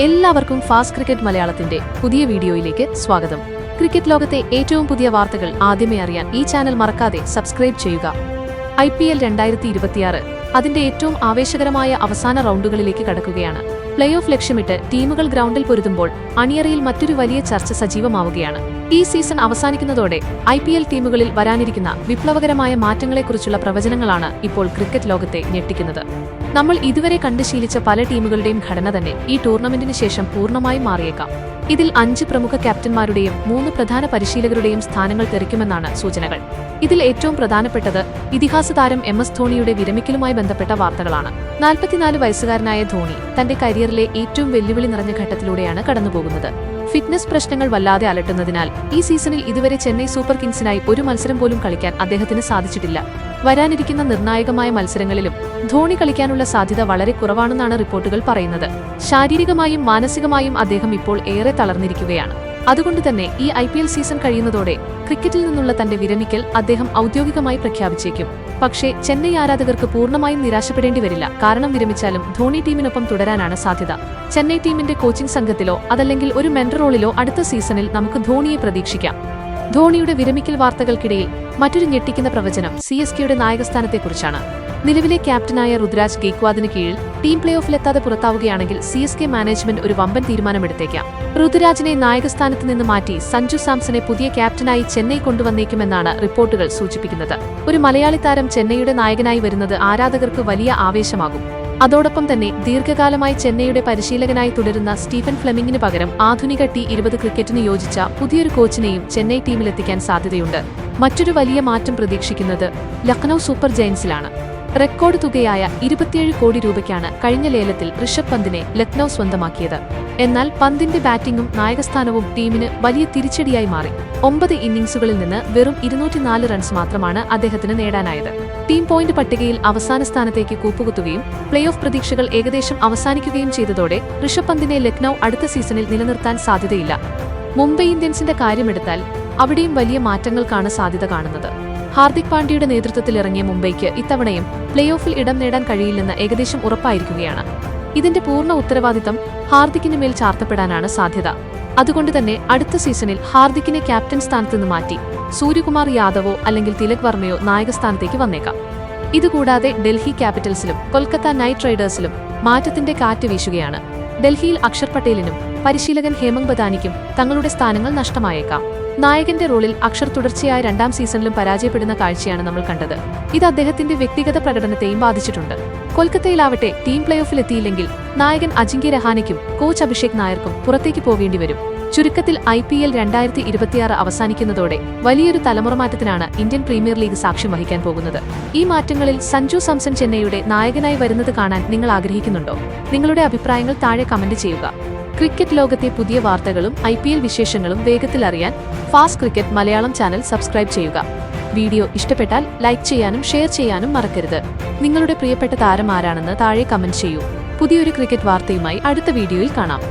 എല്ലാവർക്കും fast cricket മലയാളത്തിന്റെ പുതിയ വീഡിയോയിലേക്ക് സ്വാഗതം. ക്രിക്കറ്റ് ലോകത്തെ ഏറ്റവും പുതിയ വാർത്തകൾ ആദ്യമേ അറിയാൻ ഈ ചാനൽ മറക്കാതെ സബ്സ്ക്രൈബ് ചെയ്യുക. IPL 2026 അതിന്റെ ഏറ്റവും ആവേശകരമായ അവസാന റൗണ്ടുകളിലേക്ക് കടക്കുകയാണ്. പ്ലേ ഓഫ് ലക്ഷ്യമിട്ട് ടീമുകൾ ഗ്രൗണ്ടിൽ പൊരുതുമ്പോൾ അണിയറയിൽ മറ്റൊരു വലിയ ചർച്ച സജീവമാവുകയാണ്. ഈ സീസൺ അവസാനിക്കുന്നതോടെ IPL ടീമുകളിൽ വരാനിരിക്കുന്ന വിപ്ലവകരമായ മാറ്റങ്ങളെക്കുറിച്ചുള്ള പ്രവചനങ്ങളാണ് ഇപ്പോൾ ക്രിക്കറ്റ് ലോകത്തെ ഞെട്ടിക്കുന്നത്. നമ്മൾ ഇതുവരെ കണ്ടു ശീലിച്ച പല ടീമുകളുടെയും ഘടന തന്നെ ഈ ടൂർണമെന്റിന് ശേഷം പൂർണ്ണമായും മാറിയേക്കാം. ഇതിൽ 5 പ്രമുഖ ക്യാപ്റ്റന്മാരുടെയും 3 പ്രധാന പരിശീലകരുടെയും സ്ഥാനങ്ങൾ തെറിക്കുമെന്നാണ് സൂചനകൾ. ഇതിൽ ഏറ്റവും പ്രധാനപ്പെട്ടത് ഇതിഹാസ താരം MS ധോണിയുടെ വിരമിക്കലുമായി ബന്ധപ്പെട്ട വാർത്തകളാണ്. 44 വയസ്സുകാരനായ ധോണി തന്റെ കരിയറിലെ ഏറ്റവും വെല്ലുവിളി നിറഞ്ഞ ഘട്ടത്തിലൂടെയാണ് കടന്നുപോകുന്നത്. ഫിറ്റ്നസ് പ്രശ്നങ്ങൾ വല്ലാതെ അലട്ടുന്നതിനാൽ ഈ സീസണിൽ ഇതുവരെ ചെന്നൈ സൂപ്പർ കിങ്സിനായി ഒരു മത്സരം പോലും കളിക്കാൻ അദ്ദേഹത്തിന് സാധിച്ചിട്ടില്ല. വരാനിരിക്കുന്ന നിർണായകമായ മത്സരങ്ങളിലും ധോണി കളിക്കാനുള്ള സാധ്യത വളരെ കുറവാണെന്നാണ് റിപ്പോർട്ടുകൾ പറയുന്നത്. ശാരീരികമായും മാനസികമായും അദ്ദേഹം ഇപ്പോൾ ഏറെ തളർന്നിരിക്കുകയാണ്. അതുകൊണ്ടുതന്നെ ഈ IPL സീസൺ കഴിയുന്നതോടെ ക്രിക്കറ്റിൽ നിന്നുള്ള തന്റെ വിരമിക്കൽ അദ്ദേഹം ഔദ്യോഗികമായി പ്രഖ്യാപിച്ചേക്കും. പക്ഷേ ചെന്നൈ ആരാധകർക്ക് പൂർണ്ണമായും നിരാശപ്പെടേണ്ടി വരില്ല. കാരണം വിരമിച്ചാലും ധോണി ടീമിനൊപ്പം തുടരാനാണ് സാധ്യത. ചെന്നൈ ടീമിന്റെ കോച്ചിംഗ് സംഘത്തിലോ അതല്ലെങ്കിൽ ഒരു മെന്റർ റോളിലോ അടുത്ത സീസണിൽ നമുക്ക് ധോണിയെ പ്രതീക്ഷിക്കാം. ധോണിയുടെ വിരമിക്കൽ വാർത്തകൾക്കിടയിൽ മറ്റൊരു ഞെട്ടിക്കുന്ന പ്രവചനം CSKയുടെ നായകസ്ഥാനത്തെക്കുറിച്ചാണ്. നിലവിലെ ക്യാപ്റ്റനായ രുദ്രാജ് ഗെയ്ക്വാദിന് കീഴിൽ ടീം പ്ലേ ഓഫിലെത്താതെ പുറത്താവുകയാണെങ്കിൽ CSK മാനേജ്മെന്റ് ഒരു വമ്പൻ തീരുമാനമെടുത്തേക്കാം. രുദ്രാജിനെ നായകസ്ഥാനത്ത് നിന്ന് മാറ്റി സഞ്ജു സാംസനെ പുതിയ ക്യാപ്റ്റനായി ചെന്നൈ കൊണ്ടുവന്നേക്കുമെന്നാണ് റിപ്പോർട്ടുകൾ സൂചിപ്പിക്കുന്നത്. ഒരു മലയാളി താരം ചെന്നൈയുടെ നായകനായി വരുന്നത് ആരാധകർക്ക് വലിയ ആവേശമാകും. അതോടൊപ്പം തന്നെ ദീർഘകാലമായി ചെന്നൈയുടെ പരിശീലകനായി തുടരുന്ന സ്റ്റീഫൻ ഫ്ലെമിംഗിന് പകരം ആധുനിക T20 ക്രിക്കറ്റിന് യോജിച്ച പുതിയൊരു കോച്ചിനെയും ചെന്നൈ ടീമിലെത്തിക്കാൻ സാധ്യതയുണ്ട്. മറ്റൊരു വലിയ മാറ്റം പ്രതീക്ഷിക്കുന്നത് ലക്നൌ സൂപ്പർ ജയൻസിലാണ്. റെക്കോർഡ് തുകയായ 27 കോടി രൂപയ്ക്കാണ് കഴിഞ്ഞ ലേലത്തിൽ ഋഷഭ് പന്തിനെ ലക്നൌ സ്വന്തമാക്കിയത്. എന്നാൽ പന്തിന്റെ ബാറ്റിംഗും നായകസ്ഥാനവും ടീമിന് വലിയ തിരിച്ചടിയായി മാറി. 9 ഇന്നിംഗ്സുകളിൽ നിന്ന് വെറും 204 റൺസ് മാത്രമാണ് അദ്ദേഹത്തിന് നേടാനായത്. ടീം പോയിന്റ് പട്ടികയിൽ അവസാന സ്ഥാനത്തേക്ക് കൂപ്പുകുത്തുകയും പ്ലേ ഓഫ് പ്രതീക്ഷകൾ ഏകദേശം അവസാനിക്കുകയും ചെയ്തതോടെ ഋഷഭ് പന്തിനെ ലക്നൌ അടുത്ത സീസണിൽ നിലനിർത്താൻ സാധ്യതയില്ല. മുംബൈ ഇന്ത്യൻസിന്റെ കാര്യമെടുത്താൽ അവിടെയും വലിയ മാറ്റങ്ങൾക്കാണ് സാധ്യത കാണുന്നത്. ഹാർദിക് പാണ്ഡ്യയുടെ നേതൃത്വത്തിൽ ഇറങ്ങിയ മുംബൈക്ക് ഇത്തവണയും പ്ലേ ഓഫിൽ ഇടം നേടാൻ കഴിയില്ലെന്ന് ഏകദേശം ഉറപ്പായിരിക്കുകയാണ്. ഇതിന്റെ പൂർണ്ണ ഉത്തരവാദിത്തം ഹാർദിക്കിന് മേൽ ചാർത്തപ്പെടാനാണ് സാധ്യത. അതുകൊണ്ടുതന്നെ അടുത്ത സീസണിൽ ഹാർദിക്കിനെ ക്യാപ്റ്റൻ സ്ഥാനത്ത് നിന്ന് മാറ്റി സൂര്യകുമാർ യാദവോ അല്ലെങ്കിൽ തിലക് വർമ്മയോ നായകസ്ഥാനത്തേക്ക് വന്നേക്കാം. ഇതുകൂടാതെ ഡൽഹി ക്യാപിറ്റൽസിലും കൊൽക്കത്ത നൈറ്റ് റൈഡേഴ്സിലും മാറ്റത്തിന്റെ കാറ്റ് വീശുകയാണ്. ഡൽഹിയിൽ അക്ഷർ പട്ടേലിനും പരിശീലകൻ ഹേമംഗ് ബദാനിക്കും തങ്ങളുടെ സ്ഥാനങ്ങൾ നഷ്ടമായേക്കാം. നായകന്റെ റോളിൽ അക്ഷർ തുടർച്ചയായ 2ാം സീസണിലും പരാജയപ്പെടുന്ന കാഴ്ചയാണ് നമ്മൾ കണ്ടത്. ഇത് അദ്ദേഹത്തിന്റെ വ്യക്തിഗത പ്രകടനത്തെയും ബാധിച്ചിട്ടുണ്ട്. കൊൽക്കത്തയിലാവട്ടെ ടീം പ്ലേ ഓഫിൽ എത്തിയില്ലെങ്കിൽ നായകൻ അജിങ്ക്യ രഹാനെക്കും കോച്ച് അഭിഷേക് നായർക്കും പുറത്തേക്ക് പോവേണ്ടി വരും. ചുരുക്കത്തിൽ IPL 2026 അവസാനിക്കുന്നതോടെ വലിയൊരു തലമുറമാറ്റത്തിനാണ് ഇന്ത്യൻ പ്രീമിയർ ലീഗ് സാക്ഷ്യം വഹിക്കാൻ പോകുന്നത്. ഈ മാറ്റങ്ങളിൽ സഞ്ജു സാംസൺ ചെന്നൈയുടെ നായകനായി വരുന്നത് കാണാൻ നിങ്ങൾ ആഗ്രഹിക്കുന്നുണ്ടോ? നിങ്ങളുടെ അഭിപ്രായങ്ങൾ താഴെ കമന്റ് ചെയ്യുക. ക്രിക്കറ്റ് ലോകത്തെ പുതിയ വാർത്തകളും IPL വിശേഷങ്ങളും വേഗത്തിൽ അറിയാൻ fast cricket Malayalam channel subscribe ചെയ്യുക. വീഡിയോ ഇഷ്ടപ്പെട്ടാൽ ലൈക്ക് ചെയ്യാനും ഷെയർ ചെയ്യാനും മറക്കരുത്. നിങ്ങളുടെ പ്രിയപ്പെട്ട താരം ആരാണെന്ന് താഴെ കമന്റ് ചെയ്യൂ. പുതിയൊരു ക്രിക്കറ്റ് വാർത്തയുമായി അടുത്ത വീഡിയോയിൽ കാണാം.